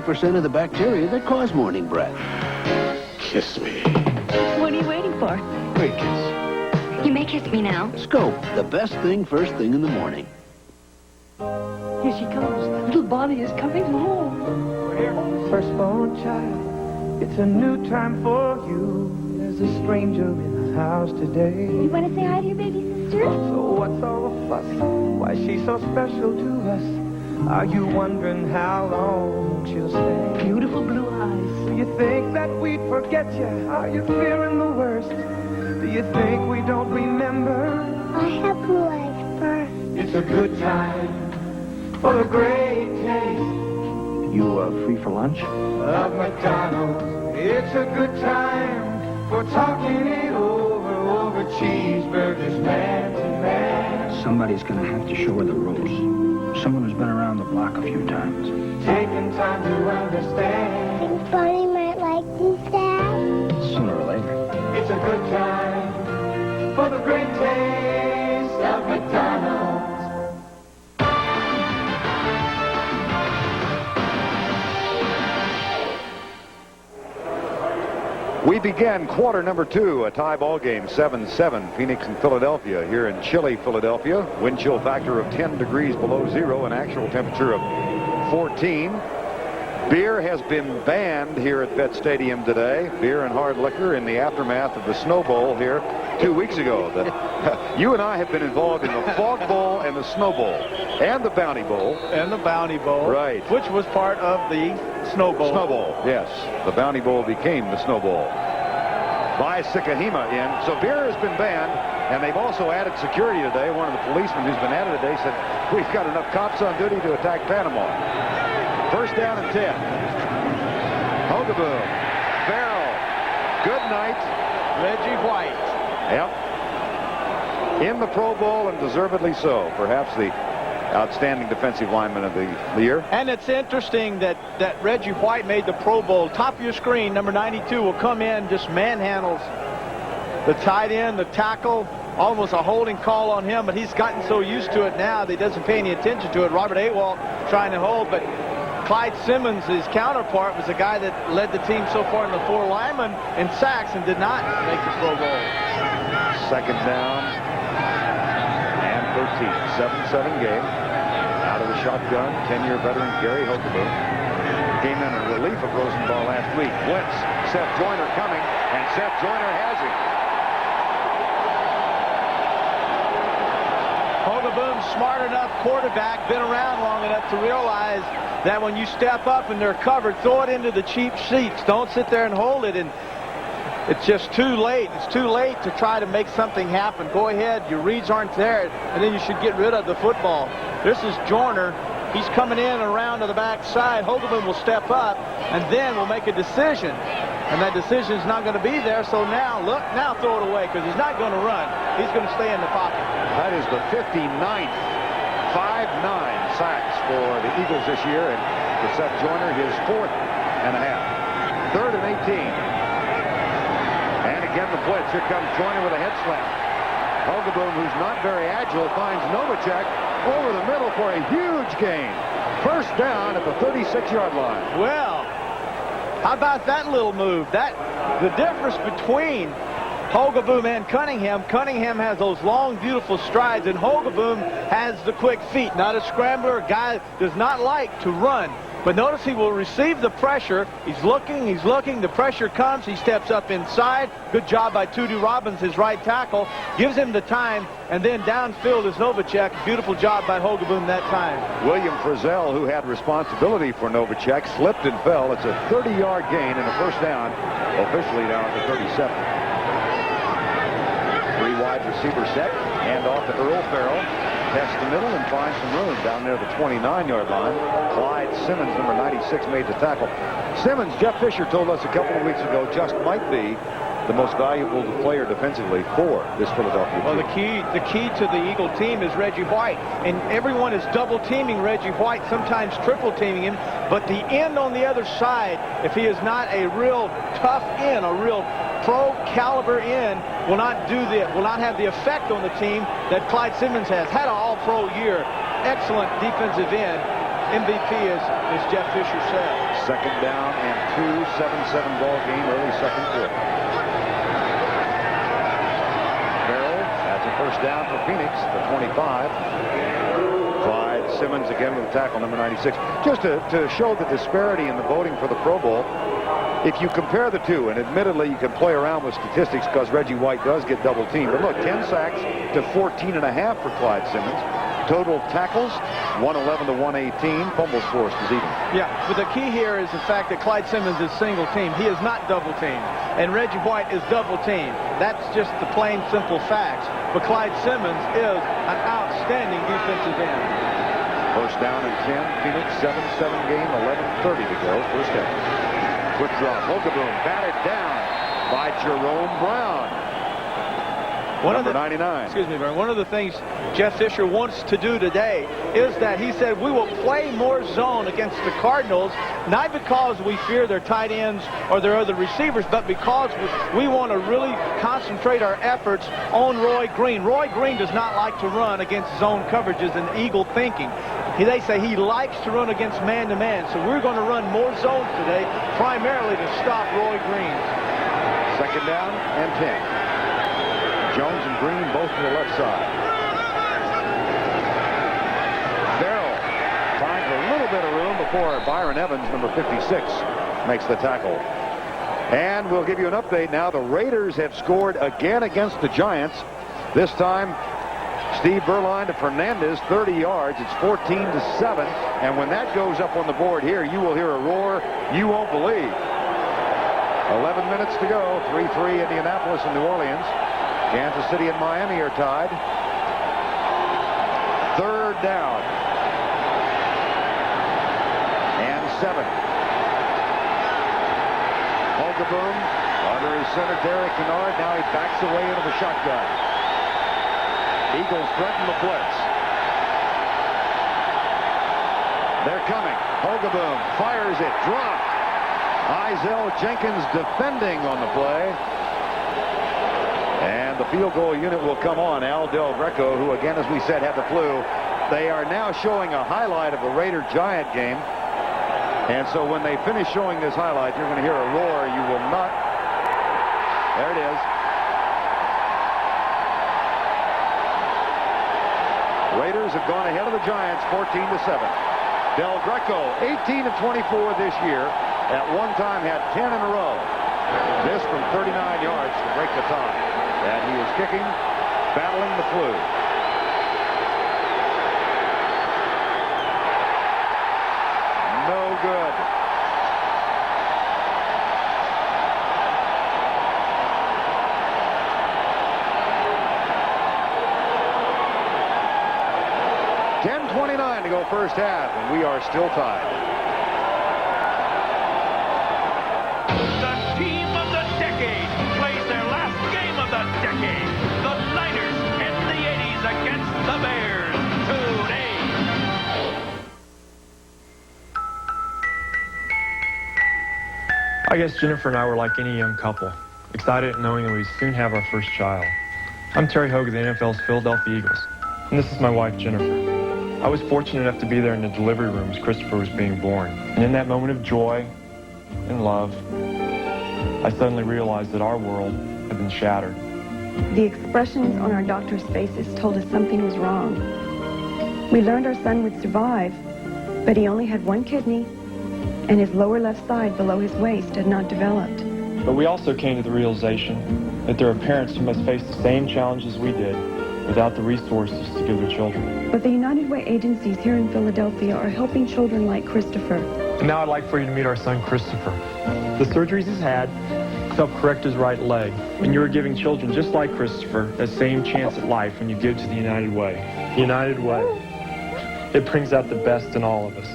50% of the bacteria that cause morning breath. Kiss me. What are you waiting for? Great kiss. You may kiss me now. Scope, the best thing first thing in the morning. Here she comes. Little Bonnie is coming home. Firstborn child, it's a new time for you. There's a stranger in the house today. You want to say hi to your baby sister? So what's all the fuss? Why she's so special to us? Are you wondering how long she'll stay? Beautiful blue eyes. Do you think that we'd forget you? Are you fearing the worst? Do you think we don't remember? I have blue eyes first. It's a good time for a great taste You free for lunch? of McDonald's. It's a good time for talking it over cheeseburgers, man to man. Somebody's going to have to show her the ropes. Someone who's been around the block a few times. Taking time to understand. Think Bonnie might like this, Dad? Sooner or later. It's a good time for the great taste of McDonald's. We begin quarter number 2, a tie ball game, 7-7, Phoenix and Philadelphia here in chilly Philadelphia. Wind chill factor of 10 degrees below zero, an actual temperature of 14. Beer has been banned here at Vet Stadium today. Beer and hard liquor in the aftermath of the Snow Bowl here 2 weeks ago. You and I have been involved in the Fog Bowl and the Snow Bowl and the Bounty Bowl. And the Bounty Bowl. Right. Which was part of the Snow Bowl. Snow Bowl, yes. The Bounty Bowl became the Snow Bowl. By Sikahima in. So beer has been banned, and they've also added security today. One of the policemen who's been added today said, we've got enough cops on duty to attack Panama. First down and 10. Hogaboom. Farrell. Good night. Reggie White. Yep. In the Pro Bowl, and deservedly so. Perhaps the outstanding defensive lineman of the year. And it's interesting that Reggie White made the Pro Bowl. Top of your screen, number 92 will come in, just manhandles the tight end, the tackle. Almost a holding call on him, but he's gotten so used to it now that he doesn't pay any attention to it. Robert Awalt trying to hold, but Clyde Simmons, his counterpart, was the guy that led the team so far in the 4 linemen in sacks and did not make the Pro Bowl. Second down and 13. 7-7 game. Out of the shotgun, 10-year veteran Gary Hogaboom. Came in relief of Rosenthal last week. Blitz. Seth Joyner coming, and Seth Joyner has him. Hogaboom, smart enough quarterback, been around long enough to realize that when you step up and they're covered, throw it into the cheap seats. Don't sit there and hold it, and it's just too late. It's too late to try to make something happen. Go ahead, your reads aren't there, and then you should get rid of the football. This is Joyner. He's coming in and around to the backside. Hogaboom will step up, and then will make a decision. And that decision is not going to be there, so now, look, now throw it away, because he's not going to run. He's going to stay in the pocket. That is the 59th 5-9 sacks for the Eagles this year, and for Seth Joyner, his 4th and a half. 3rd and 18. And again the blitz. Here comes Joyner with a head slap. Hogaboom, who's not very agile, finds Novacek over the middle for a huge gain. First down at the 36-yard line. Well, how about that little move? The difference between Hogaboom and Cunningham. Cunningham has those long, beautiful strides, and Hogaboom has the quick feet. Not a scrambler. A guy does not like to run. But notice he will receive the pressure. He's looking. The pressure comes. He steps up inside. Good job by Tudu Robbins, his right tackle. Gives him the time. And then downfield is Novacek. Beautiful job by Hogaboom that time. William Frizzell, who had responsibility for Novacek, slipped and fell. It's a 30-yard gain and a first down, officially down at the 37. 3 wide receiver set. Hand off to Earl Farrell. Tests the middle and finds some room down near the 29-yard line. Clyde Simmons, number 96, made the tackle. Simmons, Jeff Fisher told us a couple of weeks ago, just might be the most valuable player defensively for this Philadelphia team. Well, the key to the Eagle team is Reggie White, and everyone is double teaming Reggie White, sometimes triple teaming him. But the end on the other side, if he is not a real tough end, a real pro caliber end, will not have the effect on the team that Clyde Simmons has. Had an all-pro year, excellent defensive end. MVP, as Jeff Fisher said. Second down and 2, 7-7 ball game, early second quarter. Farrell has a first down for Phoenix, the 25. Clyde Simmons again with a tackle, number 96. Just to show the disparity in the voting for the Pro Bowl, if you compare the two, and admittedly you can play around with statistics because Reggie White does get double teamed, but look, 10 sacks to 14.5 for Clyde Simmons. Total tackles, 111 to 118. Fumbles forced is even. Yeah, but the key here is the fact that Clyde Simmons is single team. He is not double teamed. And Reggie White is double teamed. That's just the plain, simple facts. But Clyde Simmons is an outstanding defensive end. First down and 10. Phoenix 7-7 game, 11:30 to go. First down. Quick drop. Hogaboom batted down by Jerome Brown. Number 99. Excuse me, Vern. One of the things Jeff Fisher wants to do today is that he said we will play more zone against the Cardinals, not because we fear their tight ends or their other receivers, but because we want to really concentrate our efforts on Roy Green. Roy Green does not like to run against zone coverages and eagle thinking. They say he likes to run against man-to-man, so we're going to run more zones today, primarily to stop Roy Green. Second down and 10. Jones and Green both to the left side. Farrell finds a little bit of room before Byron Evans, number 56, makes the tackle. And we'll give you an update now. The Raiders have scored again against the Giants. This time, Steve Berline to Fernandez, 30 yards. It's 14-7. And when that goes up on the board here, you will hear a roar you won't believe. 11 minutes to go. 3-3 Indianapolis and New Orleans. Kansas City and Miami are tied. Third down. And 7. Hogaboom under his center, Derek Kennard. Now he backs away into the shotgun. Eagles threaten the blitz. They're coming. Hogaboom fires it. Dropped. Izell Jenkins defending on the play. And the field goal unit will come on. Al Del Greco, who again, as we said, had the flu. They are now showing a highlight of the Raider-Giant game. And so when they finish showing this highlight, you're going to hear a roar. You will not. There it is. Raiders have gone ahead of the Giants 14-7. Del Greco, 18 of 24 this year. At one time had 10 in a row. This from 39 yards to break the tie. And he is kicking, battling the flu. No good. .29 to go first half, and we are still tied. The team of the decade plays their last game of the decade. The Niners in the 80s against the Bears today. I guess Jennifer and I were like any young couple, excited knowing that we'd soon have our first child. I'm Terry Hogue of the NFL's Philadelphia Eagles, and this is my wife, Jennifer. I was fortunate enough to be there in the delivery room as Christopher was being born. And in that moment of joy and love, I suddenly realized that our world had been shattered. The expressions on our doctor's faces told us something was wrong. We learned our son would survive, but he only had one kidney, and his lower left side below his waist had not developed. But we also came to the realization that there are parents who must face the same challenges we did without the resources to give their children. But the United Way agencies here in Philadelphia are helping children like Christopher. And now I'd like for you to meet our son, Christopher. The surgeries he's had helped correct his right leg. And you are giving children just like Christopher that same chance at life when you give to the United Way. United Way. It brings out the best in all of us.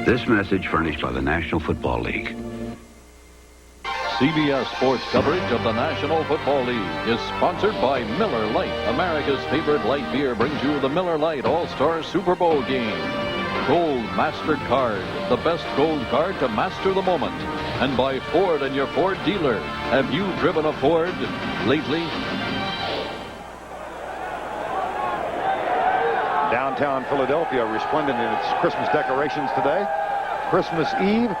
This message furnished by the National Football League. CBS Sports coverage of the National Football League is sponsored by Miller Lite. America's favorite light beer brings you the Miller Lite All-Star Super Bowl game. Gold Master Card, the best gold card to master the moment. And by Ford and your Ford dealer. Have you driven a Ford lately? Downtown Philadelphia resplendent in its Christmas decorations today. Christmas Eve,